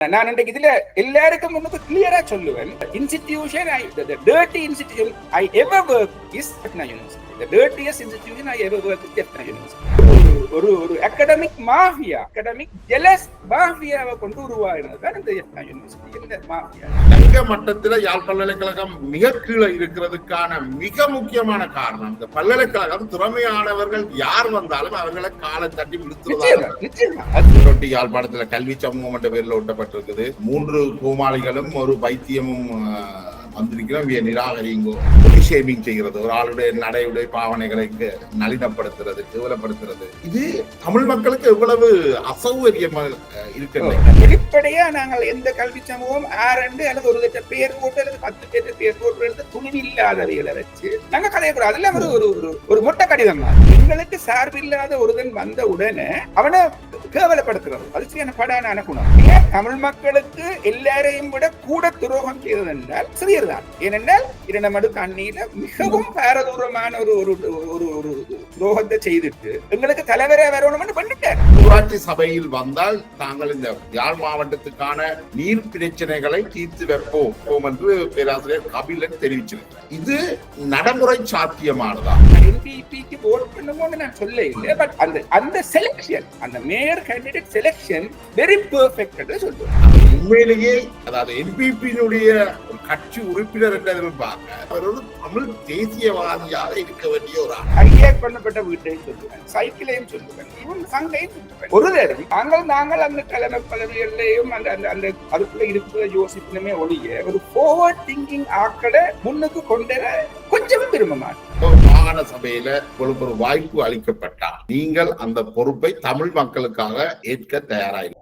நான் இன்றைக்கு இதுல எல்லாருக்கும் முன்னுக்கு கிளியரா சொல்லுவேன். Institution dirty institution I ever work is Jaffna University. The dirtiest institution I ever work is Jaffna University. ஒரு அகாடமிக் மாஃபியா, அகாடமிக் ஜெலஸ் மாஃபியாவை கொண்டு உருவாகினதுதான் இந்த ஜெஃப்னா யூனிவர்சிட்டி. இந்த மாஃபியா தங்க மட்டத்தில் யாழ் பல்கலைக்கழகம் மிக கீழே இருக்கிறதுக்கான மிக முக்கியமான காரணம் இந்த பல்கலைக்கழகம் திறமையானவர்கள் யார் வந்தாலும் அவர்களை காலை தட்டி விழுத்துவதால் யாழ்ப்பாணத்துல கல்வி சமூகம் என்ற பேரில் ஒட்டப்பட்டிருக்குது. 3 கோமாளிகளும் ஒரு பைத்தியமும் வந்திருக்கிறோம். நிராகரிங்கோ ஷேமிங் செய்கிறது, ஒரு ஆளுடைய நடையுடைய பாவனைகளை நளினப்படுத்துறது, கேவலப்படுத்துறது, இது தமிழ் மக்களுக்கு எவ்வளவு அசௌகரியமா இருக்கிறது. வெளிப்படையா நாங்கள் எந்த கல்வி சமூகம் ஆரண்டு அல்லது ஒரு லட்சம் பேர் போட்டு அல்லது 10 பேர் பேர் போட்டு எடுத்து துணிவு இல்லாதவைகளை வச்சு நாங்க கதையக்கூடாது. அதெல்லாம் ஒரு மொட்டை கடிதம் தான். எங்களுக்கு சார்பில்லாத ஒருதன் வந்த உடனே அவனை கேவலப்படுத்துறது அது சரியான படான குணம். தமிழ் மக்களுக்கு எல்லாரையும் விட கூட துரோகம் செய்தது என்றால் சிறியர் தான். ஏனென்றால் 2 மடு தண்ணீர மிகவும் பாரதூரமான ஒரு துரோகத்தை செய்துட்டு எங்களுக்கு தலைவரே வரணும்னு பண்ணிட்டார். ஊராட்சி சபையில் வந்தால் தாங்கள் இந்த யாழ் மாவட்டத்துக்கான நீர் பிரச்சனைகளை தீர்த்து வைப்போம் என்று பேராசிரியர் கபிலன் தெரிவிச்சிருக்கிறார். இது நடைமுறை சாத்தியமானதா? NPP vote பண்ணும்போது நான் சொல்ல இல்லை. பட் அந்த செலக்ஷன், அந்த mayor candidate selection very perfect என்று சொல்றேன். உண்மையிலேயே அதாவது NPP-னுடைய கட்சி உறுப்பினர் என்று பார்க்க அவர் ஒரு தமிழ் தேசியவாதியாக இருக்க வேண்டிய ஒரு ஹைஜாக் பண்ணப்பட்ட வீட்டையும் சொல்லுவேன், சைக்கிளையும் சொல்லுவேன், இவன் சங்கையும் சொல்லுவேன். ஒரு நேரம் நாங்கள் அந்த தலைமை பதவிகளையும் அந்த அதுக்குள்ள இருக்கிற யோசிப்பினுமே ஒழிய ஒரு ஃபார்வர்ட் திங்கிங் ஆக்களை முன்னுக்கு கொண்டு கொஞ்சமும் விரும்ப மாட்டேன். மாகாண சபையில உங்களுக்கு ஒரு வாய்ப்பு அளிக்கப்பட்டால் நீங்கள் அந்த பொறுப்பை தமிழ் மக்களுக்காக ஏற்க தயாராக